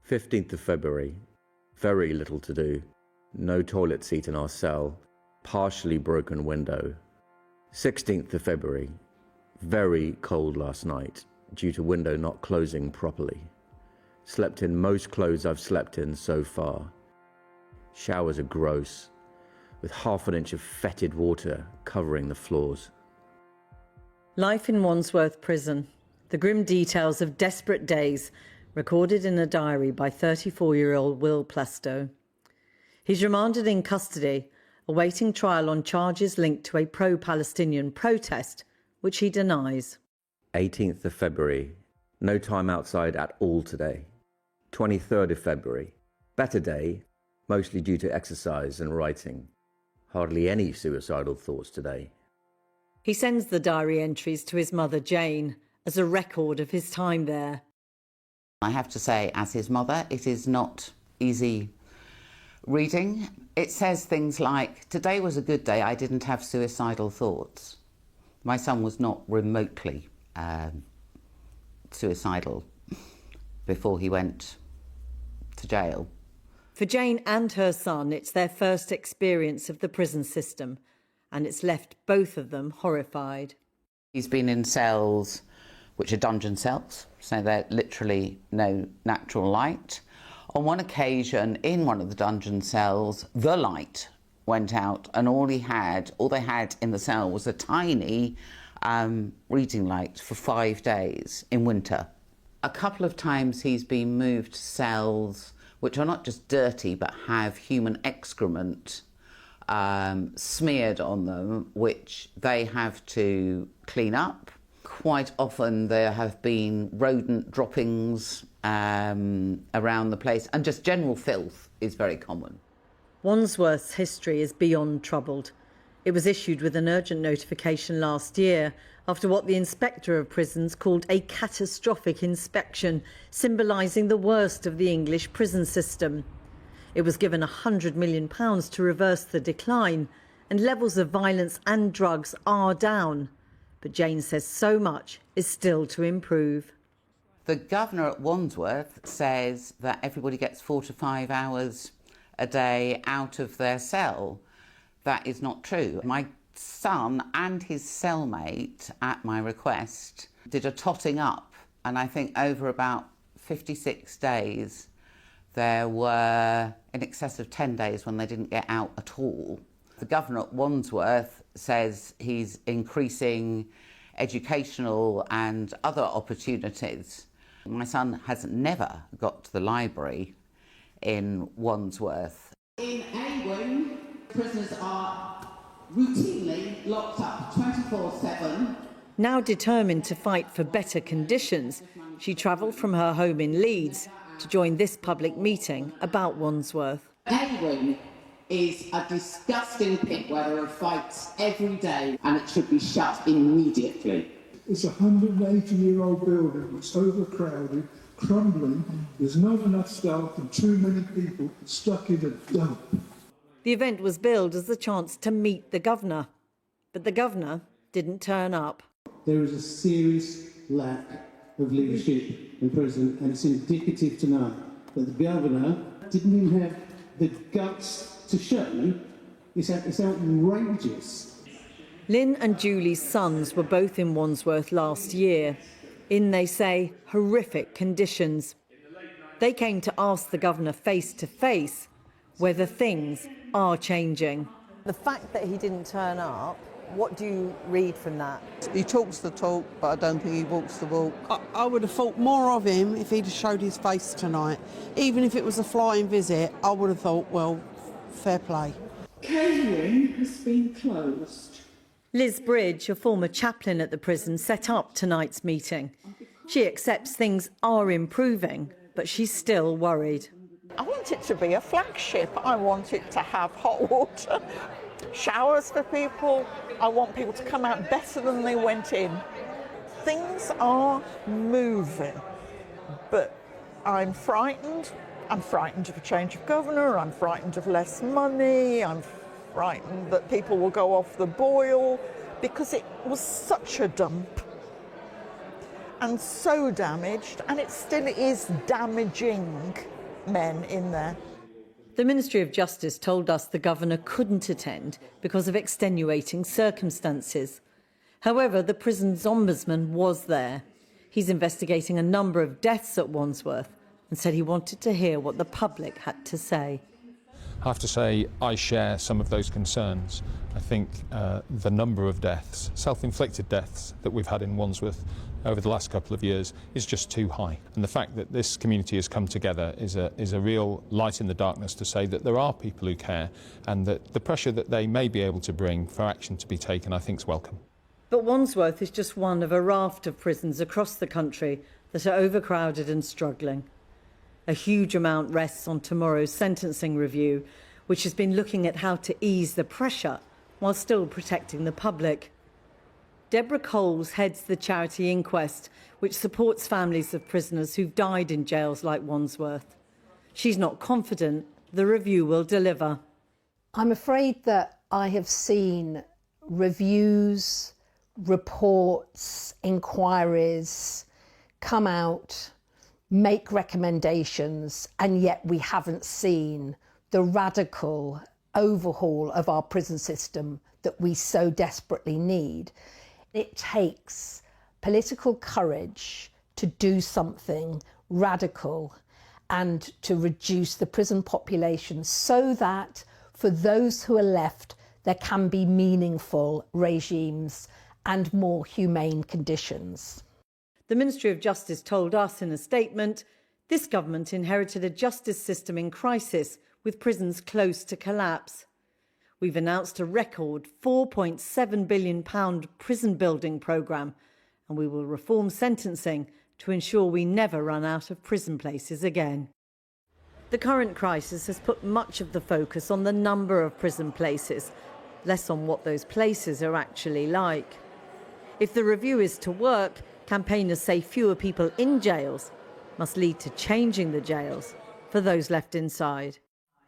15th of February, very little to do. No toilet seat in our cell, partially broken window. 16th of February, very cold last night due to window not closing properly. Slept in most clothes I've slept in so far. Showers are gross, with half an inch of fetid water covering the floors. Life in Wandsworth Prison. The grim details of desperate days recorded in a diary by 34-year-old Will Plastow. He's remanded in custody, awaiting trial on charges linked to a pro-Palestinian protest, which he denies. 18th of February, no time outside at all today. 23rd of February, better day, mostly due to exercise and writing. Hardly any suicidal thoughts today. He sends the diary entries to his mother Jane as a record of his time there. I have to say, as his mother, it is not easy reading. It says things like, "Today was a good day, I didn't have suicidal thoughts." My son was not remotely suicidal before he went to jail. For Jane and her son, it's their first experience of the prison system, and it's left both of them horrified. He's been in cells which are dungeon cells, so they're literally no natural light. On one occasion, in one of the dungeon cells, the light went out, and all they had in the cell was a tiny reading light for 5 days in winter. A couple of times he's been moved to cells which are not just dirty but have human excrement smeared on them, which they have to clean up. Quite often there have been rodent droppings around the place, and just general filth is very common. Wandsworth's history is beyond troubled. It was issued with an urgent notification last year after what the Inspector of Prisons called a catastrophic inspection, symbolising the worst of the English prison system. It was given £100 million to reverse the decline, and levels of violence and drugs are down. But Jane says so much is still to improve. The governor at Wandsworth says that everybody gets 4 to 5 hours a day out of their cell. That is not true. My son and his cellmate, at my request, did a totting up, and I think over about 56 days there were in excess of 10 days when they didn't get out at all. The governor at Wandsworth says he's increasing educational and other opportunities. My son has never got to the library in Wandsworth. In A wing, prisoners are routinely locked up 24/7. Now determined to fight for better conditions, she travelled from her home in Leeds to join this public meeting about Wandsworth. A wing is a disgusting pit where there are fights every day, and it should be shut immediately. It's a 180-year-old building. It's overcrowded, crumbling. There's not enough staff and too many people stuck in a dump. The event was billed as the chance to meet the governor, but the governor didn't turn up. There is a serious lack of leadership in prison, and it's indicative tonight that the governor didn't even have the guts to show. It's outrageous. Lynn and Julie's sons were both in Wandsworth last year, in, they say, horrific conditions. They came to ask the governor face to face whether things are changing. The fact that he didn't turn up, what do you read from that? He talks the talk, but I don't think he walks the walk. I would have thought more of him if he'd have showed his face tonight. Even if it was a flying visit, I would have thought, well, fair play. Catering has been closed. Liz Bridge, a former chaplain at the prison, set up tonight's meeting. She accepts things are improving, but she's still worried. I want it to be a flagship. I want it to have hot water, showers for people. I want people to come out better than they went in. Things are moving, but I'm frightened. I'm frightened of a change of governor. I'm frightened of less money. I'm frightened that people will go off the boil because it was such a dump. and so damaged, and it still is damaging men in there. The Ministry of Justice told us the governor couldn't attend because of extenuating circumstances. However, the prison's ombudsman was there. He's investigating a number of deaths at Wandsworth and said he wanted to hear what the public had to say. I have to say I share some of those concerns. I think the number of deaths, self-inflicted deaths, that we've had in Wandsworth over the last couple of years is just too high. And the fact that this community has come together is a real light in the darkness to say that there are people who care, and that the pressure that they may be able to bring for action to be taken, I think, is welcome. But Wandsworth is just one of a raft of prisons across the country that are overcrowded and struggling. A huge amount rests on tomorrow's sentencing review, which has been looking at how to ease the pressure while still protecting the public. Deborah Coles heads the charity inquest, which supports families of prisoners who've died in jails like Wandsworth. She's not confident the review will deliver. I'm afraid that I have seen reviews, reports, inquiries come out, make recommendations, and yet we haven't seen the radical overhaul of our prison system that we so desperately need. It takes political courage to do something radical and to reduce the prison population so that for those who are left, there can be meaningful regimes and more humane conditions. The Ministry of Justice told us in a statement, this government inherited a justice system in crisis with prisons close to collapse. We've announced a record £4.7 billion prison building programme, and we will reform sentencing to ensure we never run out of prison places again. The current crisis has put much of the focus on the number of prison places, less on what those places are actually like. If the review is to work, campaigners say fewer people in jails must lead to changing the jails for those left inside.